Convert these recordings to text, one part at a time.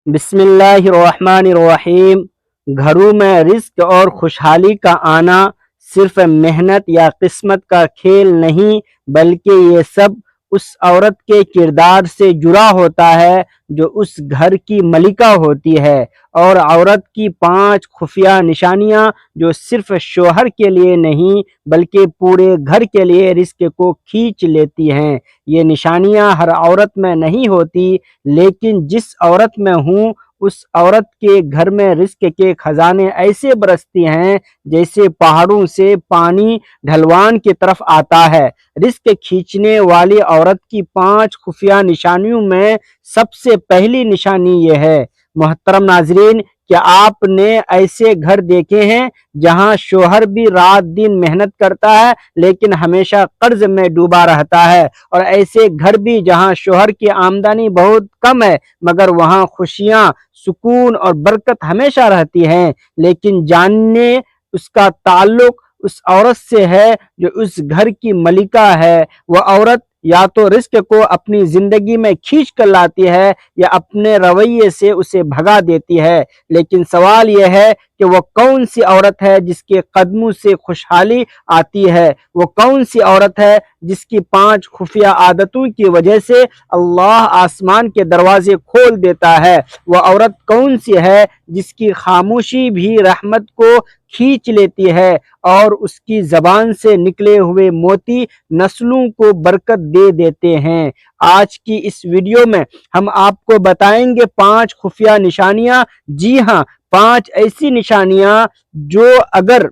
بسم اللہ الرحمن الرحیم۔ گھروں میں رزق اور خوشحالی کا آنا صرف محنت یا قسمت کا کھیل نہیں، بلکہ یہ سب اس عورت کے کردار سے جڑا ہوتا ہے جو اس گھر کی ملکہ ہوتی ہے۔ اور عورت کی 5 خفیہ نشانیاں جو صرف شوہر کے لیے نہیں بلکہ پورے گھر کے لیے رزق کو کھینچ لیتی ہیں۔ یہ نشانیاں ہر عورت میں نہیں ہوتی، لیکن جس عورت میں ہوں اس عورت کے گھر میں رزق کے خزانے ایسے برستی ہیں جیسے پہاڑوں سے پانی ڈھلوان کی طرف آتا ہے۔ رزق کھینچنے والی عورت کی 5 خفیہ نشانیوں میں سب سے پہلی نشانی یہ ہے۔ محترم ناظرین، کیا آپ نے ایسے گھر دیکھے ہیں جہاں شوہر بھی رات دن محنت کرتا ہے لیکن ہمیشہ قرض میں ڈوبا رہتا ہے، اور ایسے گھر بھی جہاں شوہر کی آمدنی بہت کم ہے مگر وہاں خوشیاں، سکون اور برکت ہمیشہ رہتی ہیں؟ لیکن جاننے اس کا تعلق اس عورت سے ہے جو اس گھر کی ملکہ ہے۔ وہ عورت یا تو رزق کو اپنی زندگی میں کھینچ کر لاتی ہے یا اپنے رویے سے اسے بھگا دیتی ہے، لیکن سوال یہ ہے کہ وہ کون سی عورت ہے جس کے قدموں سے خوشحالی آتی ہے؟ وہ کون سی عورت ہے جس کی 5 خفیہ عادتوں کی وجہ سے اللہ آسمان کے دروازے کھول دیتا ہے؟ وہ عورت کون سی ہے جس کی خاموشی بھی رحمت کو کھینچ لیتی ہے اور اس کی زبان سے نکلے ہوئے موتی نسلوں کو برکت دے دیتے ہیں؟ آج کی اس ویڈیو میں ہم آپ کو بتائیں گے 5 خفیہ نشانیاں۔ جی ہاں، 5 ایسی نشانیاں جو اگر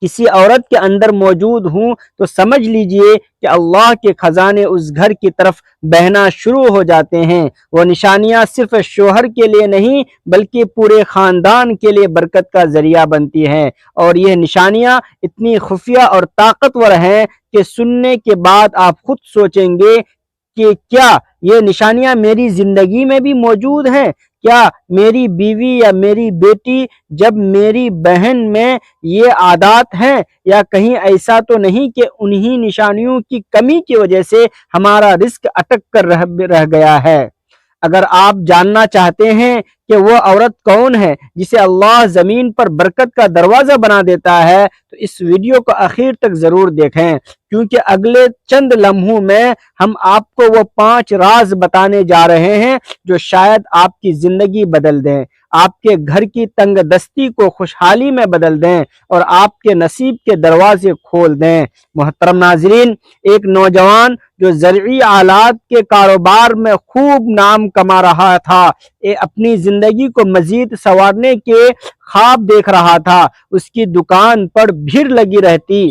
کسی عورت کے اندر موجود ہوں تو سمجھ لیجئے کہ اللہ کے خزانے اس گھر کی طرف بہنا شروع ہو جاتے ہیں۔ وہ نشانیاں صرف شوہر کے لیے نہیں بلکہ پورے خاندان کے لیے برکت کا ذریعہ بنتی ہیں، اور یہ نشانیاں اتنی خفیہ اور طاقتور ہیں کہ سننے کے بعد آپ خود سوچیں گے کہ کیا یہ نشانیاں میری زندگی میں بھی موجود ہیں؟ کیا میری بیوی یا میری بیٹی جب میری بہن میں یہ عادات ہیں؟ یا کہیں ایسا تو نہیں کہ انہی نشانیوں کی کمی کی وجہ سے ہمارا رزق اٹک کر رہ گیا ہے؟ اگر آپ جاننا چاہتے ہیں کہ وہ عورت کون ہے جسے اللہ زمین پر برکت کا دروازہ بنا دیتا ہے تو اس ویڈیو کو آخر تک ضرور دیکھیں، کیونکہ اگلے چند لمحوں میں ہم آپ کو وہ 5 راز بتانے جا رہے ہیں جو شاید آپ کی زندگی بدل دیں، آپ کے گھر کی تنگ دستی کو خوشحالی میں بدل دیں اور آپ کے نصیب کے دروازے کھول دیں۔ محترم ناظرین، ایک نوجوان جو زرعی آلات کے کاروبار میں خوب نام کما رہا تھا، اپنی زندگی کو مزید سنوارنے کے خواب دیکھ رہا تھا۔ اس کی دکان پر بھیڑ لگی رہتی،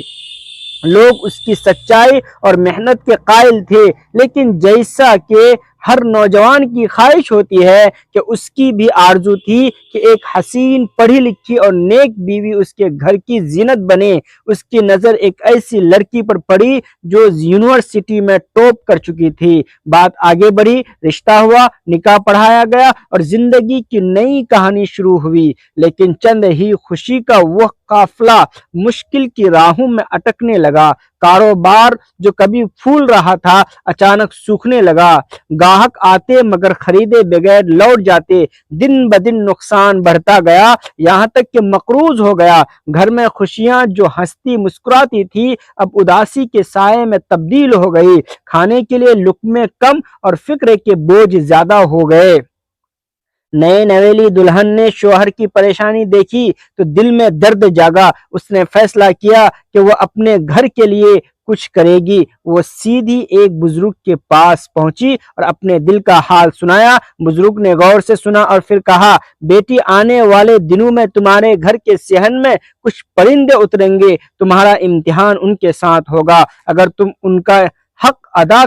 لوگ اس کی سچائی اور محنت کے قائل تھے، لیکن جیسا کہ ہر نوجوان کی خواہش ہوتی ہے کہ اس کی بھی آرزو تھی کہ ایک حسین، پڑھی لکھی اور نیک بیوی اس کے گھر کی زینت بنے۔ اس کی نظر ایک ایسی لڑکی پر پڑی جو یونیورسٹی میں ٹاپ کر چکی تھی۔ بات آگے بڑھی، رشتہ ہوا، نکاح پڑھایا گیا اور زندگی کی نئی کہانی شروع ہوئی، لیکن چند ہی خوشی کا وہ قافلہ مشکل کی راہوں میں اٹکنے لگا۔ کاروبار جو کبھی پھول رہا تھا اچانک سوکھنے لگا، گاہک آتے مگر خریدے بغیر لوٹ جاتے، دن بدن نقصان بڑھتا گیا، یہاں تک کہ مقروض ہو گیا۔ گھر میں خوشیاں جو ہنستی مسکراتی تھی اب اداسی کے سائے میں تبدیل ہو گئی، کھانے کے لیے لقمے کم اور فکر کے بوجھ زیادہ ہو گئے۔ نئے نویلی دلہن نے شوہر کی پریشانی دیکھی تو دل میں درد جاگا۔ اس نے فیصلہ کیا کہ وہ اپنے گھر کے لیے کچھ کرے گی۔ وہ سیدھی ایک بزرگ کے پاس پہنچی اور اپنے دل کا حال سنایا۔ بزرگ نے غور سے سنا اور پھر کہا، بیٹی، آنے والے دنوں میں تمہارے گھر کے صحن میں کچھ پرندے اتریں گے، تمہارا امتحان ان کے ساتھ ہوگا۔ اگر تم ان کا حق ادا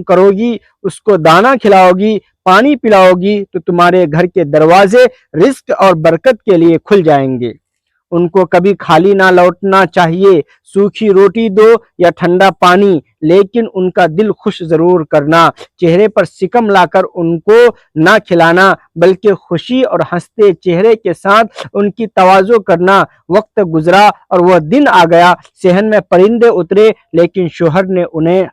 کرو گی، اس کو دانا کھلاؤ گی، پانی پلاؤ گی تو تمہارے گھر کے دروازے رزق اور برکت کے لیے کھل جائیں گے۔ ان کو کبھی خالی نہ لوٹنا چاہیے، سوکھی روٹی دو یا ٹھنڈا پانی، لیکن ان کا دل خوش ضرور کرنا۔ چہرے پر سکم لا کر ان کو نہ کھلانا بلکہ خوشی اور ہنستے چہرے کے ساتھ ان کی تواضع کرنا۔ وقت گزرا اور وہ دن آ گیا، صحن میں پرندے اترے، لیکن شوہر نے انہیں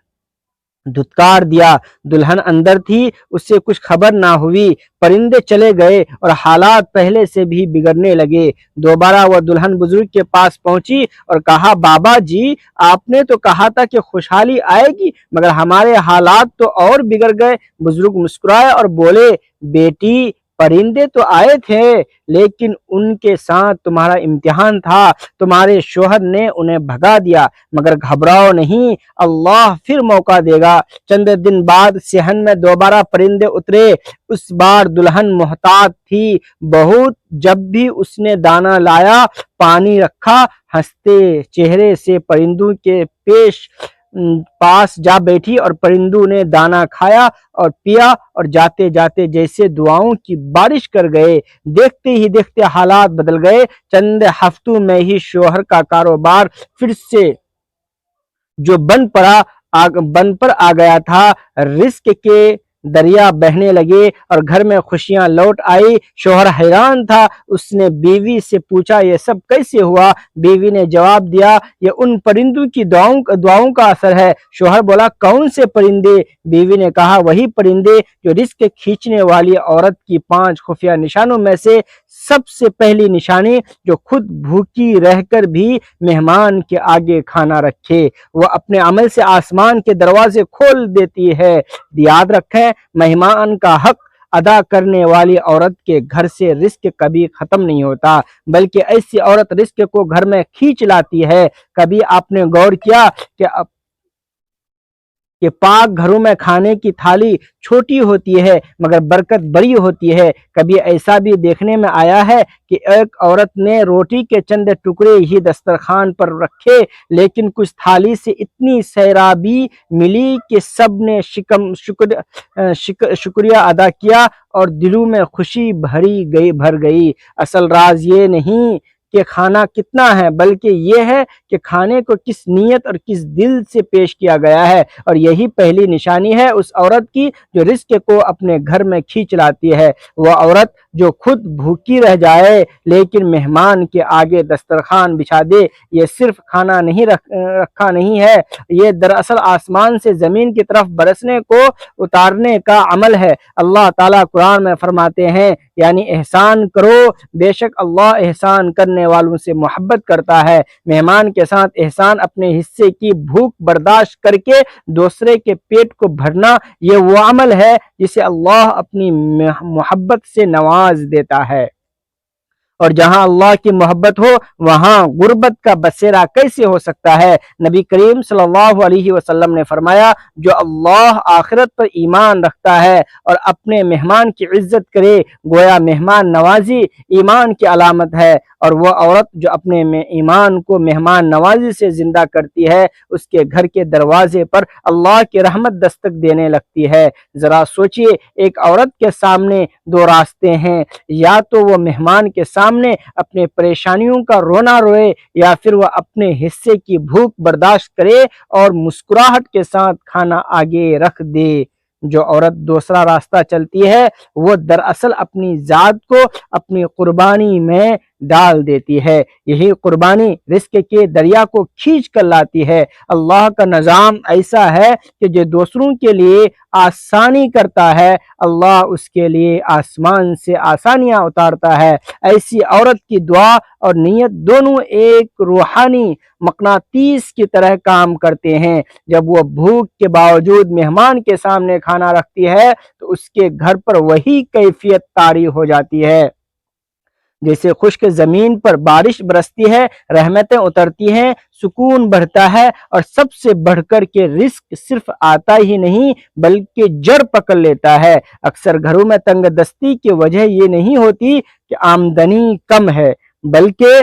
دھتکار دیا۔ دلہن اندر تھی، اس سے کچھ خبر نہ ہوئی۔ پرندے چلے گئے اور حالات پہلے سے بھی بگڑنے لگے۔ دوبارہ وہ دلہن بزرگ کے پاس پہنچی اور کہا، بابا جی، آپ نے تو کہا تھا کہ خوشحالی آئے گی، مگر ہمارے حالات تو اور بگڑ گئے۔ بزرگ مسکرائے اور بولے، بیٹی، پرندے تو آئے تھے، لیکن ان کے ساتھ تمہارا امتحان تھا، تمہارے شوہر نے انہیں بھگا دیا، مگر گھبراؤ نہیں، اللہ پھر موقع دے گا۔ چند دن بعد صحن میں دوبارہ پرندے اترے۔ اس بار دلہن محتاط تھی بہت، جب بھی اس نے دانہ لایا، پانی رکھا، ہنستے چہرے سے پرندوں کے پاس جا بیٹھی اور پرندوں نے دانہ کھایا اور پیا اور جاتے جاتے جیسے دعاؤں کی بارش کر گئے۔ دیکھتے ہی دیکھتے حالات بدل گئے۔ چند ہفتوں میں ہی شوہر کا کاروبار پھر سے جو بن پر آ گیا تھا، رزق کے دریا بہنے لگے اور گھر میں خوشیاں لوٹ آئی۔ شوہر حیران تھا۔ اس نے بیوی سے پوچھا، یہ سب کیسے ہوا؟ بیوی نے جواب دیا، یہ ان پرندوں کی دعاؤں کا اثر ہے۔ شوہر بولا، کون سے پرندے؟ بیوی نے کہا، وہی پرندے جو رزق کھینچنے والی عورت کی 5 خفیہ نشانوں میں سے سب سے پہلی نشانی، جو خود بھوکی رہ کر بھی مہمان کے آگے کھانا رکھے، وہ اپنے عمل سے آسمان کے دروازے کھول دیتی ہے۔ یاد رکھیں، مہمان کا حق ادا کرنے والی عورت کے گھر سے رزق کبھی ختم نہیں ہوتا، بلکہ ایسی عورت رزق کو گھر میں کھینچ لاتی ہے۔ کبھی آپ نے غور کیا کہ پاک گھروں میں کھانے کی تھالی چھوٹی ہوتی ہے مگر برکت بڑی ہوتی ہے؟ کبھی ایسا بھی دیکھنے میں آیا ہے کہ ایک عورت نے روٹی کے چند ٹکڑے ہی دسترخوان پر رکھے، لیکن کچھ تھالی سے اتنی سیرابی ملی کہ سب نے شکریہ ادا کیا اور دلوں میں خوشی بھر گئی۔ اصل راز یہ نہیں کہ کھانا کتنا ہے، بلکہ یہ ہے کہ کھانے کو کس نیت اور کس دل سے پیش کیا گیا ہے، اور یہی پہلی نشانی ہے اس عورت کی جو رزق کو اپنے گھر میں کھینچ لاتی ہے۔ وہ عورت جو خود بھوکی رہ جائے لیکن مہمان کے آگے دسترخوان بچھا دے، یہ صرف کھانا نہیں رکھا نہیں ہے، یہ دراصل آسمان سے زمین کی طرف برسنے کو اتارنے کا عمل ہے۔ اللہ تعالیٰ قرآن میں فرماتے ہیں، یعنی احسان کرو، بے شک اللہ احسان کرنے والوں سے محبت کرتا ہے۔ مہمان کے ساتھ احسان اپنے حصے کی بھوک برداشت کر کے دوسرے کے پیٹ کو بھرنا، یہ وہ عمل ہے جسے اللہ اپنی محبت سے نواز دیتا ہے، اور جہاں اللہ کی محبت ہو وہاں غربت کا بسیرا کیسے ہو سکتا ہے؟ نبی کریم صلی اللہ علیہ وسلم نے فرمایا، جو اللہ آخرت پر ایمان رکھتا ہے اور اپنے مہمان کی عزت کرے، گویا مہمان نوازی ایمان کی علامت ہے، اور وہ عورت جو اپنے ایمان کو مہمان نوازی سے زندہ کرتی ہے، اس کے گھر کے دروازے پر اللہ کی رحمت دستک دینے لگتی ہے۔ ذرا سوچئے، ایک عورت کے سامنے 2 راستے ہیں، یا تو وہ مہمان کے سامنے اپنے پریشانیوں کا رونا روئے، یا پھر وہ اپنے حصے کی بھوک برداشت کرے اور مسکراہٹ کے ساتھ کھانا آگے رکھ دے۔ جو عورت دوسرا راستہ چلتی ہے وہ دراصل اپنی ذات کو اپنی قربانی میں ڈال دیتی ہے۔ یہی قربانی رزق کے دریا کو کھینچ کر لاتی ہے۔ اللہ کا نظام ایسا ہے کہ جو دوسروں کے لیے آسانی کرتا ہے، اللہ اس کے لیے آسمان سے آسانیاں اتارتا ہے۔ ایسی عورت کی دعا اور نیت دونوں ایک روحانی مقناطیس کی طرح کام کرتے ہیں۔ جب وہ بھوک کے باوجود مہمان کے سامنے کھانا رکھتی ہے تو اس کے گھر پر وہی کیفیت طاری ہو جاتی ہے جیسے خشک زمین پر بارش برستی ہے، رحمتیں اترتی ہیں، سکون بڑھتا ہے، اور سب سے بڑھ کر کے رزق صرف آتا ہی نہیں بلکہ جڑ پکڑ لیتا ہے۔ اکثر گھروں میں تنگ دستی کی وجہ یہ نہیں ہوتی کہ آمدنی کم ہے، بلکہ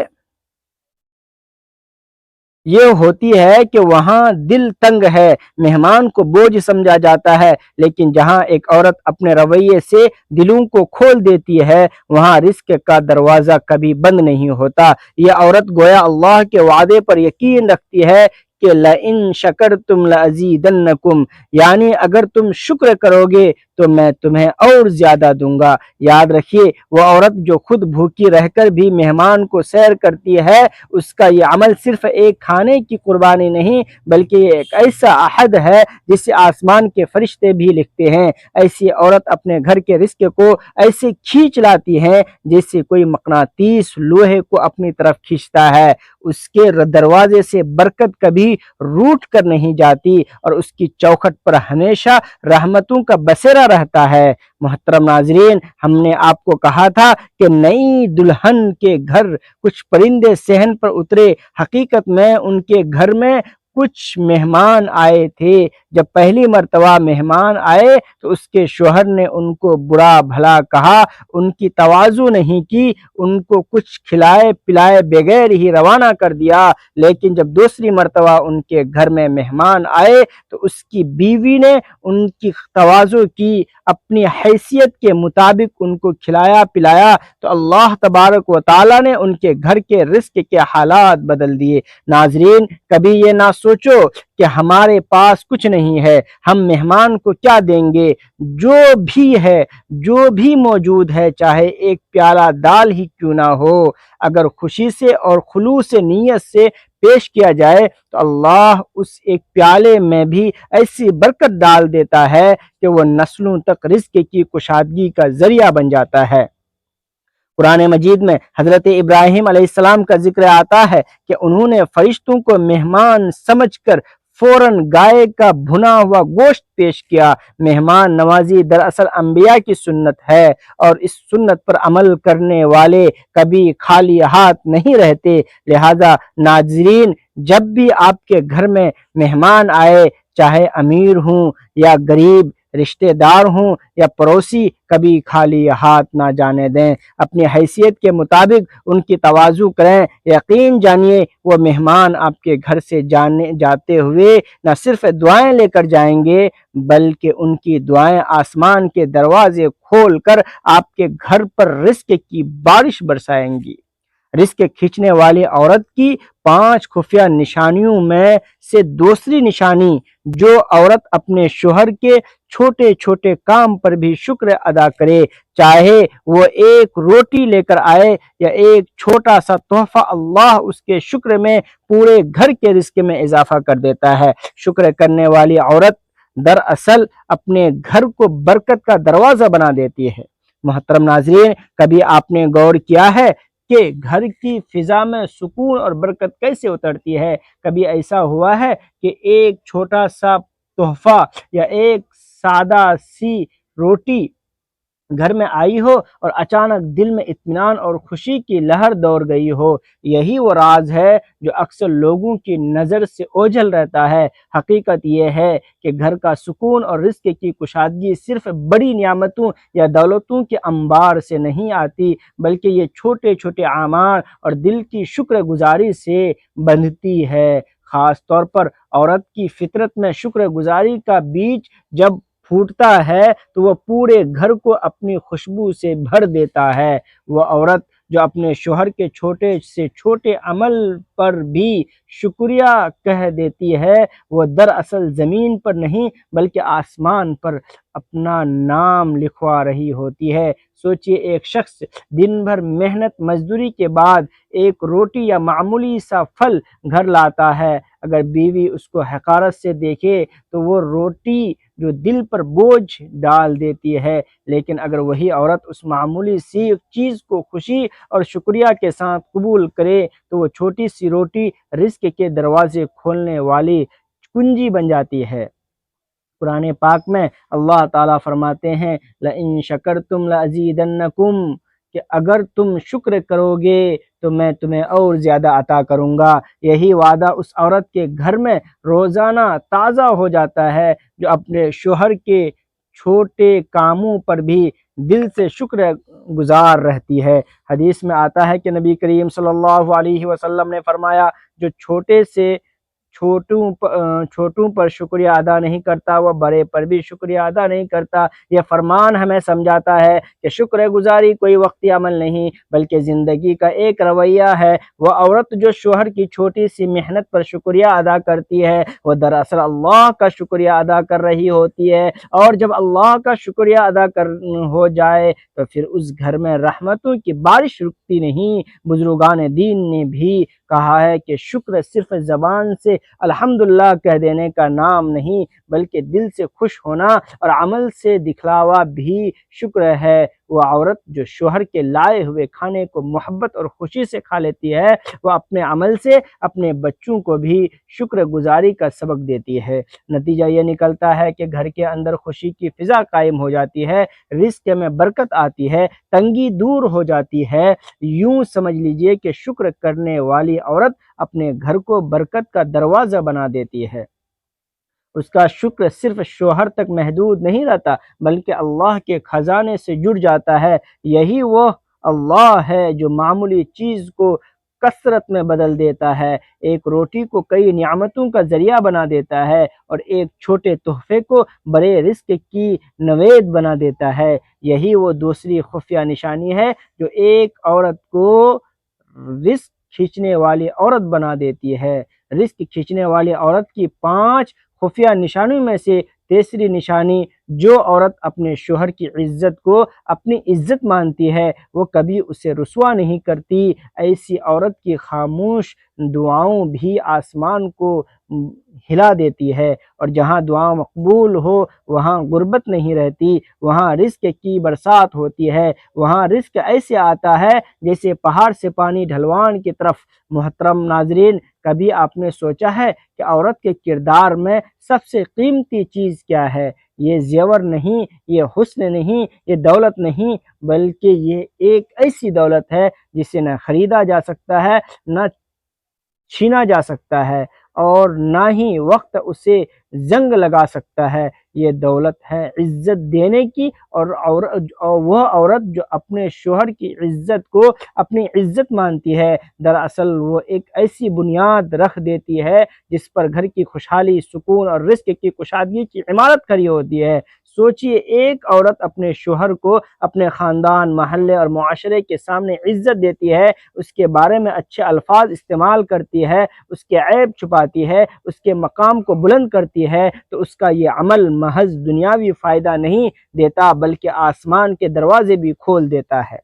یہ ہوتی ہے کہ وہاں دل تنگ ہے، مہمان کو بوجھ سمجھا جاتا ہے۔ لیکن جہاں ایک عورت اپنے رویے سے دلوں کو کھول دیتی ہے، وہاں رزق کا دروازہ کبھی بند نہیں ہوتا۔ یہ عورت گویا اللہ کے وعدے پر یقین رکھتی ہے کہ لَإِن شَكَرْتُمْ لَأَزِيدَنَّكُمْ، یعنی اگر تم شکر کرو گے تو میں تمہیں اور زیادہ دوں گا۔ یاد رکھیے، وہ عورت جو خود بھوکی رہ کر بھی مہمان کو سیر کرتی ہے، اس کا یہ عمل صرف ایک کھانے کی قربانی نہیں بلکہ یہ ایک ایسا عہد ہے جسے آسمان کے فرشتے بھی لکھتے ہیں۔ ایسی عورت اپنے گھر کے رزق کو ایسے کھینچ لاتی ہے جیسے کوئی مقناطیس لوہے کو اپنی طرف کھینچتا ہے۔ اس کے دروازے سے برکت کبھی روٹ کر نہیں جاتی اور اس کی چوکھٹ پر ہمیشہ رحمتوں کا بسیرا رہتا ہے۔ محترم ناظرین، ہم نے آپ کو کہا تھا کہ نئی دلہن کے گھر کچھ پرندے صحن پر اترے۔ حقیقت میں ان کے گھر میں کچھ مہمان آئے تھے۔ جب پہلی مرتبہ مہمان آئے تو اس کے شوہر نے ان کو برا بھلا کہا، ان کی تواضع نہیں کی، ان کو کچھ کھلائے پلائے بغیر ہی روانہ کر دیا۔ لیکن جب دوسری مرتبہ ان کے گھر میں مہمان آئے تو اس کی بیوی نے ان کی تواضع کی، اپنی حیثیت کے مطابق ان کو کھلایا پلایا، تو اللہ تبارک و تعالیٰ نے ان کے گھر کے رزق کے حالات بدل دیے۔ ناظرین، کبھی یہ نہ سوچو کہ ہمارے پاس کچھ نہیں ہے، ہم مہمان کو کیا دیں گے۔ جو بھی ہے، جو بھی موجود ہے، چاہے ایک پیالہ دال ہی کیوں نہ ہو، اگر خوشی سے اور خلوص نیت سے پیش کیا جائے تو اللہ اس ایک پیالے میں بھی ایسی برکت ڈال دیتا ہے کہ وہ نسلوں تک رزق کی کشادگی کا ذریعہ بن جاتا ہے۔ قرآن مجید میں حضرت ابراہیم علیہ السلام کا ذکر آتا ہے کہ انہوں نے فرشتوں کو مہمان سمجھ کر فوراً گائے کا بھنا ہوا گوشت پیش کیا۔ مہمان نوازی دراصل انبیاء کی سنت ہے اور اس سنت پر عمل کرنے والے کبھی خالی ہاتھ نہیں رہتے۔ لہذا ناظرین، جب بھی آپ کے گھر میں مہمان آئے، چاہے امیر ہوں یا غریب، رشتہ دار ہوں یا پڑوسی، کبھی خالی ہاتھ نہ جانے دیں۔ اپنی حیثیت کے مطابق ان کی تواضع کریں۔ یقین جانیے، وہ مہمان آپ کے گھر سے جاتے ہوئے نہ صرف دعائیں لے کر جائیں گے بلکہ ان کی دعائیں آسمان کے دروازے کھول کر آپ کے گھر پر رزق کی بارش برسائیں گی۔ رزق کھینچنے والی عورت کی 5 خفیہ نشانیوں میں سے دوسری نشانی، جو عورت اپنے شوہر کے چھوٹے چھوٹے کام پر بھی شکر ادا کرے، چاہے وہ ایک روٹی لے کر آئے یا ایک چھوٹا سا تحفہ، اللہ اس کے شکر میں پورے گھر کے رزق میں اضافہ کر دیتا ہے۔ شکر کرنے والی عورت دراصل اپنے گھر کو برکت کا دروازہ بنا دیتی ہے۔ محترم ناظرین، کبھی آپ نے غور کیا ہے کہ گھر کی فضا میں سکون اور برکت کیسے اترتی ہے؟ کبھی ایسا ہوا ہے کہ ایک چھوٹا سا تحفہ یا ایک سادہ سی روٹی گھر میں آئی ہو اور اچانک دل میں اطمینان اور خوشی کی لہر دوڑ گئی ہو؟ یہی وہ راز ہے جو اکثر لوگوں کی نظر سے اوجھل رہتا ہے۔ حقیقت یہ ہے کہ گھر کا سکون اور رزق کی کشادگی صرف بڑی نعمتوں یا دولتوں کے انبار سے نہیں آتی بلکہ یہ چھوٹے چھوٹے اعمال اور دل کی شکر گزاری سے بندھتی ہے۔ خاص طور پر عورت کی فطرت میں شکر گزاری کا بیج جب پھوٹتا ہے تو وہ پورے گھر کو اپنی خوشبو سے بھر دیتا ہے۔ وہ عورت جو اپنے شوہر کے چھوٹے سے چھوٹے عمل پر بھی شکریہ کہہ دیتی ہے، وہ دراصل زمین پر نہیں بلکہ آسمان پر اپنا نام لکھوا رہی ہوتی ہے۔ سوچئے، ایک شخص دن بھر محنت مزدوری کے بعد ایک روٹی یا معمولی سا پھل گھر لاتا ہے۔ اگر بیوی اس کو حقارت سے دیکھے تو وہ روٹی جو دل پر بوجھ ڈال دیتی ہے، لیکن اگر وہی عورت اس معمولی سی چیز کو خوشی اور شکریہ کے ساتھ قبول کرے تو وہ چھوٹی سی روٹی رزق کے دروازے کھولنے والی کنجی بن جاتی ہے۔ قرآن پاک میں اللہ تعالیٰ فرماتے ہیں، لَإِن شَكَرْتُمْ لَأَزِيدَنَّكُمْ، کہ اگر تم شکر کرو گے تو میں تمہیں اور زیادہ عطا کروں گا۔ یہی وعدہ اس عورت کے گھر میں روزانہ تازہ ہو جاتا ہے جو اپنے شوہر کے چھوٹے کاموں پر بھی دل سے شکر گزار رہتی ہے۔ حدیث میں آتا ہے کہ نبی کریم صلی اللہ علیہ وسلم نے فرمایا، جو چھوٹوں پر شکریہ ادا نہیں کرتا وہ بڑے پر بھی شکریہ ادا نہیں کرتا۔ یہ فرمان ہمیں سمجھاتا ہے کہ شکر گزاری کوئی وقتی عمل نہیں بلکہ زندگی کا ایک رویہ ہے۔ وہ عورت جو شوہر کی چھوٹی سی محنت پر شکریہ ادا کرتی ہے وہ دراصل اللہ کا شکریہ ادا کر رہی ہوتی ہے، اور جب اللہ کا شکریہ ادا ہو جائے تو پھر اس گھر میں رحمتوں کی بارش رکتی نہیں۔ بزرگان دین نے بھی کہا ہے کہ شکر صرف زبان سے الحمدللہ کہہ دینے کا نام نہیں بلکہ دل سے خوش ہونا اور عمل سے دکھلاوا بھی شکر ہے۔ وہ عورت جو شوہر کے لائے ہوئے کھانے کو محبت اور خوشی سے کھا لیتی ہے وہ اپنے عمل سے اپنے بچوں کو بھی شکر گزاری کا سبق دیتی ہے۔ نتیجہ یہ نکلتا ہے کہ گھر کے اندر خوشی کی فضا قائم ہو جاتی ہے، رزق میں برکت آتی ہے، تنگی دور ہو جاتی ہے۔ یوں سمجھ لیجئے کہ شکر کرنے والی عورت اپنے گھر کو برکت کا دروازہ بنا دیتی ہے۔ اس کا شکر صرف شوہر تک محدود نہیں رہتا بلکہ اللہ کے خزانے سے جڑ جاتا ہے۔ یہی وہ اللہ ہے جو معمولی چیز کو کثرت میں بدل دیتا ہے، ایک روٹی کو کئی نعمتوں کا ذریعہ بنا دیتا ہے اور ایک چھوٹے تحفے کو بڑے رزق کی نوید بنا دیتا ہے۔ یہی وہ دوسری خفیہ نشانی ہے جو ایک عورت کو رزق کھینچنے والی عورت بنا دیتی ہے۔ رزق کھینچنے والی عورت کی 5 خفیہ نشانیوں میں سے تیسری نشانی، جو عورت اپنے شوہر کی عزت کو اپنی عزت مانتی ہے وہ کبھی اسے رسوا نہیں کرتی۔ ایسی عورت کی خاموش دعاؤں بھی آسمان کو ہلا دیتی ہے، اور جہاں دعا مقبول ہو وہاں غربت نہیں رہتی، وہاں رزق کی برسات ہوتی ہے، وہاں رزق ایسے آتا ہے جیسے پہاڑ سے پانی ڈھلوان کی طرف۔ محترم ناظرین، کبھی آپ نے سوچا ہے کہ عورت کے کردار میں سب سے قیمتی چیز کیا ہے؟ یہ زیور نہیں، یہ حسن نہیں، یہ دولت نہیں، بلکہ یہ ایک ایسی دولت ہے جسے نہ خریدا جا سکتا ہے، نہ چھینا جا سکتا ہے، اور نہ ہی وقت اسے زنگ لگا سکتا ہے۔ یہ دولت ہے عزت دینے کی، اور وہ عورت جو اپنے شوہر کی عزت کو اپنی عزت مانتی ہے دراصل وہ ایک ایسی بنیاد رکھ دیتی ہے جس پر گھر کی خوشحالی، سکون اور رزق کی کشادگی کی عمارت کھڑی ہوتی ہے۔ سوچئے، ایک عورت اپنے شوہر کو اپنے خاندان، محلے اور معاشرے کے سامنے عزت دیتی ہے، اس کے بارے میں اچھے الفاظ استعمال کرتی ہے، اس کے عیب چھپاتی ہے، اس کے مقام کو بلند کرتی ہے، تو اس کا یہ عمل محض دنیاوی فائدہ نہیں دیتا بلکہ آسمان کے دروازے بھی کھول دیتا ہے۔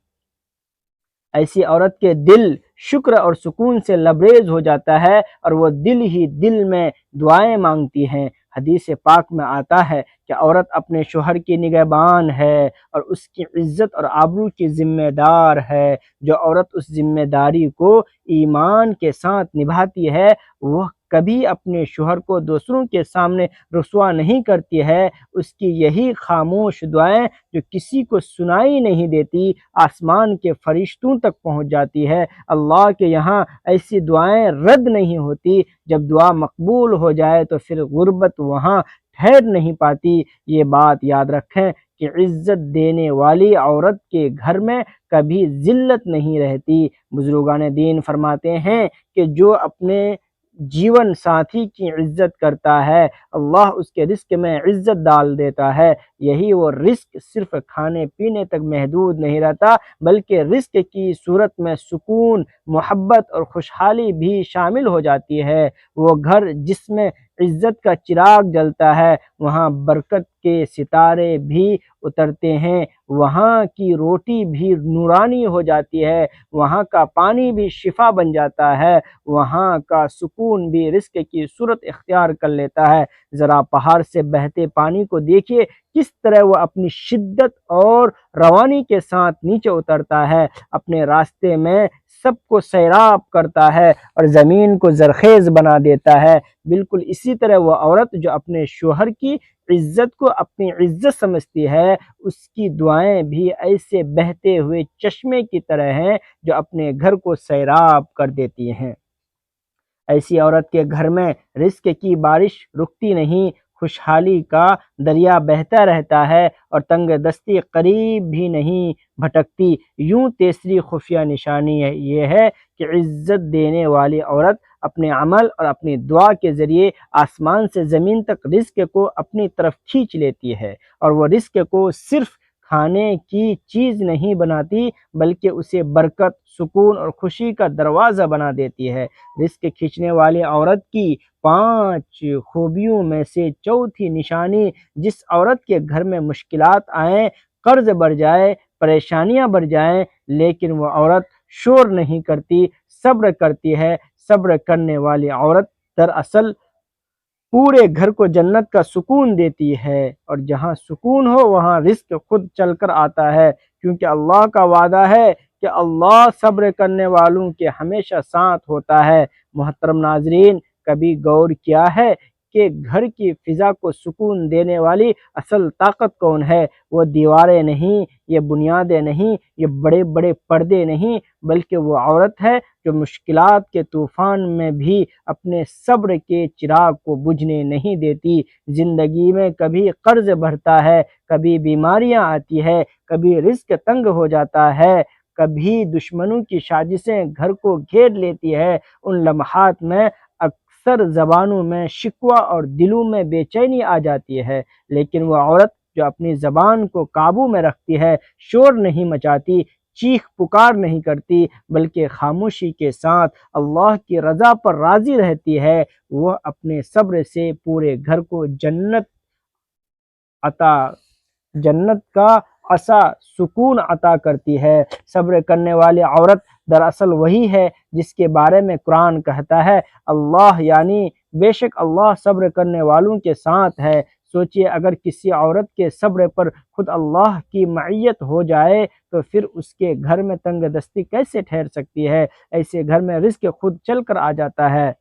ایسی عورت کے دل شکر اور سکون سے لبریز ہو جاتا ہے اور وہ دل ہی دل میں دعائیں مانگتی ہیں۔ حدیث پاک میں آتا ہے کہ عورت اپنے شوہر کی نگہبان ہے اور اس کی عزت اور آبرو کی ذمہ دار ہے۔ جو عورت اس ذمہ داری کو ایمان کے ساتھ نبھاتی ہے وہ کبھی اپنے شوہر کو دوسروں کے سامنے رسوا نہیں کرتی ہے۔ اس کی یہی خاموش دعائیں جو کسی کو سنائی نہیں دیتی آسمان کے فرشتوں تک پہنچ جاتی ہے۔ اللہ کے یہاں ایسی دعائیں رد نہیں ہوتی۔ جب دعا مقبول ہو جائے تو پھر غربت وہاں ٹھہر نہیں پاتی۔ یہ بات یاد رکھیں کہ عزت دینے والی عورت کے گھر میں کبھی ذلت نہیں رہتی۔ بزرگان دین فرماتے ہیں کہ جو اپنے جیون ساتھی کی عزت کرتا ہے اللہ اس کے رزق میں عزت ڈال دیتا ہے۔ یہی وہ رزق صرف کھانے پینے تک محدود نہیں رہتا بلکہ رزق کی صورت میں سکون، محبت اور خوشحالی بھی شامل ہو جاتی ہے۔ وہ گھر جس میں عزت کا چراغ جلتا ہے وہاں برکت کے ستارے بھی اترتے ہیں، وہاں کی روٹی بھی نورانی ہو جاتی ہے، وہاں کا پانی بھی شفا بن جاتا ہے، وہاں کا سکون بھی رزق کی صورت اختیار کر لیتا ہے۔ ذرا پہاڑ سے بہتے پانی کو دیکھیے، کس طرح وہ اپنی شدت اور روانی کے ساتھ نیچے اترتا ہے، اپنے راستے میں سب کو سیراب کرتا ہے اور زمین کو زرخیز بنا دیتا ہے۔ بالکل اسی طرح وہ عورت جو اپنے شوہر کی عزت کو اپنی عزت سمجھتی ہے اس کی دعائیں بھی ایسے بہتے ہوئے چشمے کی طرح ہیں جو اپنے گھر کو سیراب کر دیتی ہیں۔ ایسی عورت کے گھر میں رزق کی بارش رکتی نہیں، خوشحالی کا دریا بہتا رہتا ہے اور تنگ دستی قریب بھی نہیں بھٹکتی۔ یوں تیسری خفیہ نشانی یہ ہے کہ عزت دینے والی عورت اپنے عمل اور اپنی دعا کے ذریعے آسمان سے زمین تک رزق کو اپنی طرف کھینچ لیتی ہے، اور وہ رزق کو صرف کھانے کی چیز نہیں بناتی بلکہ اسے برکت، سکون اور خوشی کا دروازہ بنا دیتی ہے۔ رزق کھینچنے والی عورت کی 5 خوبیوں میں سے چوتھی نشانی، جس عورت کے گھر میں مشکلات آئیں، قرض بڑھ جائے، پریشانیاں بڑھ جائیں، لیکن وہ عورت شور نہیں کرتی، صبر کرتی ہے۔ صبر کرنے والی عورت دراصل پورے گھر کو جنت کا سکون دیتی ہے، اور جہاں سکون ہو وہاں رزق خود چل کر آتا ہے، کیونکہ اللہ کا وعدہ ہے کہ اللہ صبر کرنے والوں کے ہمیشہ ساتھ ہوتا ہے۔ محترم ناظرین، کبھی غور کیا ہے کہ گھر کی فضا کو سکون دینے والی اصل طاقت کون ہے؟ وہ دیواریں نہیں، یہ بنیادیں نہیں، یہ بڑے بڑے پردے نہیں، بلکہ وہ عورت ہے جو مشکلات کے طوفان میں بھی اپنے صبر کے چراغ کو بجھنے نہیں دیتی۔ زندگی میں کبھی قرض بڑھتا ہے، کبھی بیماریاں آتی ہے، کبھی رزق تنگ ہو جاتا ہے، کبھی دشمنوں کی سازشیں گھر کو گھیر لیتی ہے۔ ان لمحات میں اکثر زبانوں میں شکوہ اور دلوں میں بے چینی آ جاتی ہے، لیکن وہ عورت جو اپنی زبان کو قابو میں رکھتی ہے، شور نہیں مچاتی، چیخ پکار نہیں کرتی، بلکہ خاموشی کے ساتھ اللہ کی رضا پر راضی رہتی ہے، وہ اپنے صبر سے پورے گھر کو جنت کا ایسا سکون عطا کرتی ہے۔ صبر کرنے والی عورت دراصل وہی ہے جس کے بارے میں قرآن کہتا ہے، اللہ یعنی بے شک اللہ صبر کرنے والوں کے ساتھ ہے۔ سوچئے، اگر کسی عورت کے صبر پر خود اللہ کی معیت ہو جائے تو پھر اس کے گھر میں تنگ دستی کیسے ٹھہر سکتی ہے؟ ایسے گھر میں رزق خود چل کر آ جاتا ہے،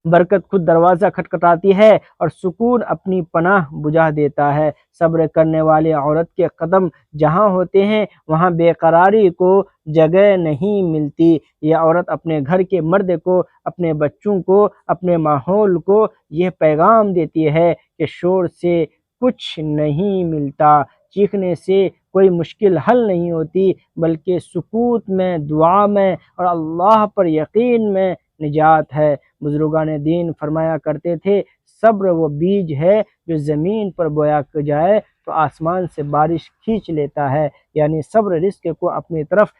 برکت خود دروازہ کھٹکھٹاتی ہے اور سکون اپنی پناہ بجھا دیتا ہے۔ صبر کرنے والی عورت کے قدم جہاں ہوتے ہیں وہاں بے قراری کو جگہ نہیں ملتی۔ یہ عورت اپنے گھر کے مرد کو، اپنے بچوں کو، اپنے ماحول کو یہ پیغام دیتی ہے کہ شور سے کچھ نہیں ملتا، چیخنے سے کوئی مشکل حل نہیں ہوتی، بلکہ سکوت میں، دعا میں اور اللہ پر یقین میں نجات ہے۔ بزرگان دین فرمایا کرتے تھے، صبر وہ بیج ہے جو زمین پر بویا جائے تو آسمان سے بارش کھینچ لیتا ہے، یعنی صبر رزق کو اپنی طرف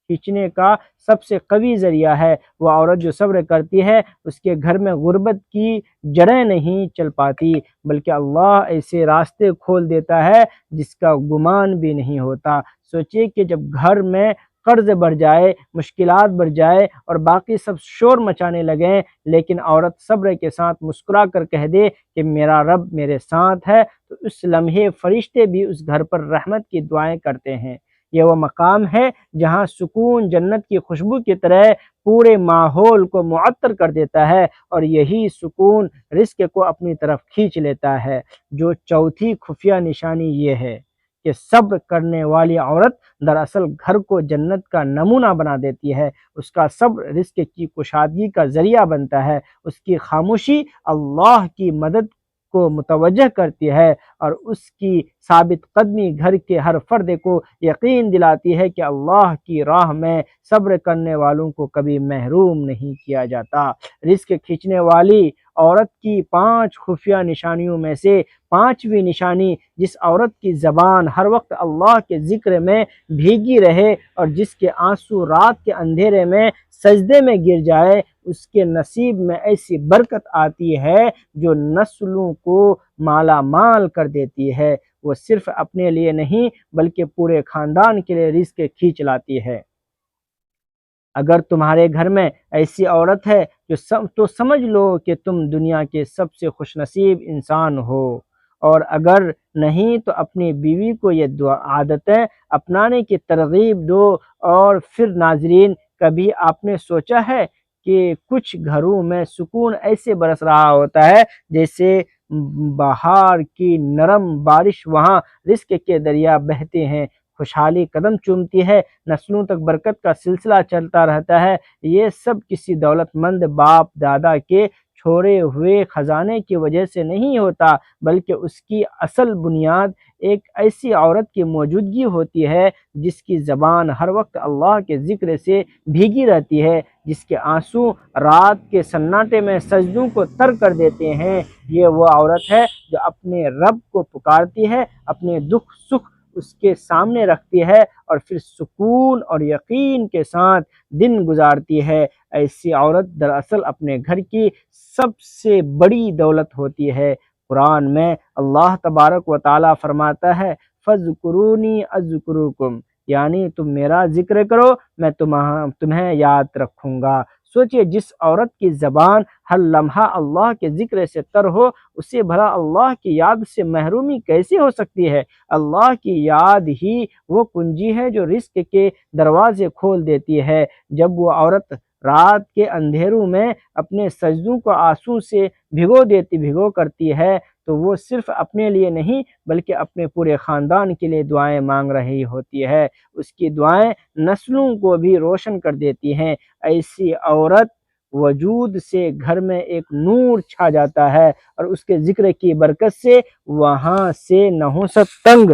کھینچنے کا سب سے قوی ذریعہ ہے۔ وہ عورت جو صبر کرتی ہے اس کے گھر میں غربت کی جڑیں نہیں چل پاتی، بلکہ اللہ ایسے راستے کھول دیتا ہے جس کا گمان بھی نہیں ہوتا۔ سوچئے کہ جب گھر میں قرض بڑھ جائے، مشکلات بڑھ جائے اور باقی سب شور مچانے لگیں، لیکن عورت صبر کے ساتھ مسکرا کر کہہ دے کہ میرا رب میرے ساتھ ہے، تو اس لمحے فرشتے بھی اس گھر پر رحمت کی دعائیں کرتے ہیں۔ یہ وہ مقام ہے جہاں سکون جنت کی خوشبو کی طرح پورے ماحول کو معطر کر دیتا ہے، اور یہی سکون رزق کو اپنی طرف کھینچ لیتا ہے۔ جو چوتھی خفیہ نشانی یہ ہے کہ صبر کرنے والی عورت دراصل گھر کو جنت کا نمونہ بنا دیتی ہے۔ اس کا صبر رزق کی کشادگی کا ذریعہ بنتا ہے، اس کی خاموشی اللہ کی مدد کو متوجہ کرتی ہے، اور اس کی ثابت قدمی گھر کے ہر فرد کو یقین دلاتی ہے کہ اللہ کی راہ میں صبر کرنے والوں کو کبھی محروم نہیں کیا جاتا۔ رزق کھینچنے والی عورت کی 5 خفیہ نشانیوں میں سے 5ویں نشانی، جس عورت کی زبان ہر وقت اللہ کے ذکر میں بھیگی رہے اور جس کے آنسو رات کے اندھیرے میں سجدے میں گر جائے، اس کے نصیب میں ایسی برکت آتی ہے جو نسلوں کو مالا مال کر دیتی ہے۔ وہ صرف اپنے لیے نہیں بلکہ پورے خاندان کے لیے رزق کھینچ لاتی ہے۔ اگر تمہارے گھر میں ایسی عورت ہے تو سمجھ لو کہ تم دنیا کے سب سے خوش نصیب انسان ہو، اور اگر نہیں تو اپنی بیوی کو یہ عادتیں اپنانے کی ترغیب دو۔ اور پھر ناظرین، کبھی آپ نے سوچا ہے کہ کچھ گھروں میں سکون ایسے برس رہا ہوتا ہے جیسے بہار کی نرم بارش، وہاں رزق کے دریا بہتے ہیں، خوشحالی قدم چومتی ہے، نسلوں تک برکت کا سلسلہ چلتا رہتا ہے۔ یہ سب کسی دولت مند باپ دادا کے چھوڑے ہوئے خزانے کی وجہ سے نہیں ہوتا، بلکہ اس کی اصل بنیاد ایک ایسی عورت کی موجودگی ہوتی ہے جس کی زبان ہر وقت اللہ کے ذکر سے بھیگی رہتی ہے، جس کے آنسو رات کے سناٹے میں سجدوں کو تر کر دیتے ہیں۔ یہ وہ عورت ہے جو اپنے رب کو پکارتی ہے، اپنے دکھ سکھ اس کے سامنے رکھتی ہے اور پھر سکون اور یقین کے ساتھ دن گزارتی ہے۔ ایسی عورت دراصل اپنے گھر کی سب سے بڑی دولت ہوتی ہے۔ قرآن میں اللہ تبارک و تعالیٰ فرماتا ہے فَاذْكُرُونِي أَذْكُرُكُمْ، یعنی تم میرا ذکر کرو میں تمہیں یاد رکھوں گا۔ سوچئے جس عورت کی زبان ہر لمحہ اللہ کے ذکر سے تر ہو، اسے بھلا اللہ کی یاد سے محرومی کیسے ہو سکتی ہے؟ اللہ کی یاد ہی وہ کنجی ہے جو رزق کے دروازے کھول دیتی ہے۔ جب وہ عورت رات کے اندھیروں میں اپنے سجدوں کو آنسو سے بھگو کرتی ہے تو وہ صرف اپنے لیے نہیں بلکہ اپنے پورے خاندان کے لیے دعائیں مانگ رہی ہوتی ہے۔ اس کی دعائیں نسلوں کو بھی روشن کر دیتی ہیں۔ ایسی عورت وجود سے گھر میں ایک نور چھا جاتا ہے اور اس کے ذکر کی برکت سے وہاں سے نحوست، تنگ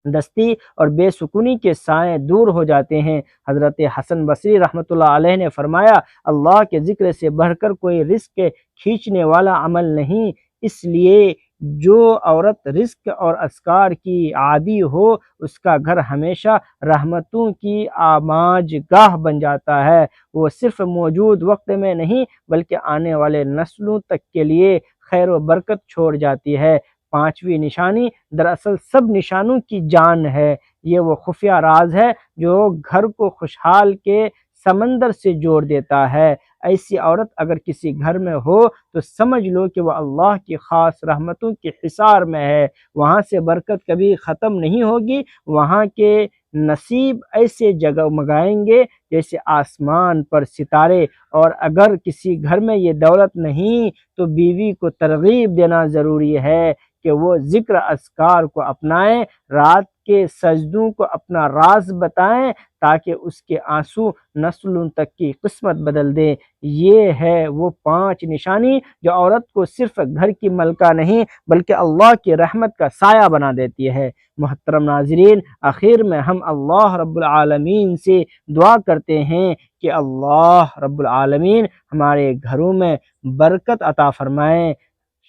دستی اور بے سکونی کے سائے دور ہو جاتے ہیں۔ حضرت حسن بصری رحمۃ اللہ علیہ نے فرمایا اللہ کے ذکر سے بڑھ کر کوئی رزق کھینچنے والا عمل نہیں، اس لیے جو عورت رزق اور اذکار کی عادی ہو اس کا گھر ہمیشہ رحمتوں کی آماج گاہ بن جاتا ہے۔ وہ صرف موجود وقت میں نہیں بلکہ آنے والے نسلوں تک کے لیے خیر و برکت چھوڑ جاتی ہے۔ پانچویں نشانی دراصل سب نشانوں کی جان ہے۔ یہ وہ خفیہ راز ہے جو گھر کو خوشحال کے سمندر سے جوڑ دیتا ہے۔ ایسی عورت اگر کسی گھر میں ہو تو سمجھ لو کہ وہ اللہ کی خاص رحمتوں کے حصار میں ہے۔ وہاں سے برکت کبھی ختم نہیں ہوگی، وہاں کے نصیب ایسے جگمگائیں گے جیسے آسمان پر ستارے۔ اور اگر کسی گھر میں یہ دولت نہیں تو بیوی کو ترغیب دینا ضروری ہے کہ وہ ذکر اذکار کو اپنائیں، رات کے سجدوں کو اپنا راز بتائیں تاکہ اس کے آنسو نسلوں تک کی قسمت بدل دیں۔ یہ ہے وہ 5 نشانی جو عورت کو صرف گھر کی ملکہ نہیں بلکہ اللہ کی رحمت کا سایہ بنا دیتی ہے۔ محترم ناظرین، آخر میں ہم اللہ رب العالمین سے دعا کرتے ہیں کہ اللہ رب العالمین ہمارے گھروں میں برکت عطا فرمائیں،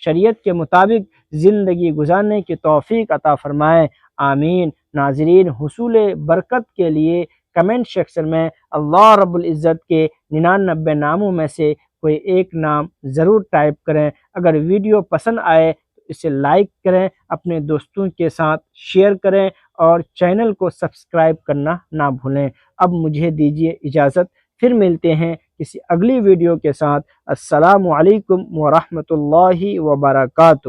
شریعت کے مطابق زندگی گزارنے کی توفیق عطا فرمائیں، آمین۔ ناظرین، حصول برکت کے لیے کمنٹ سیکشن میں اللہ رب العزت کے 99 ناموں میں سے کوئی ایک نام ضرور ٹائپ کریں۔ اگر ویڈیو پسند آئے تو اسے لائک کریں، اپنے دوستوں کے ساتھ شیئر کریں اور چینل کو سبسکرائب کرنا نہ بھولیں۔ اب مجھے دیجیے اجازت، پھر ملتے ہیں کسی اگلی ویڈیو کے ساتھ۔ السلام علیکم ورحمۃ اللہ وبرکاتہ۔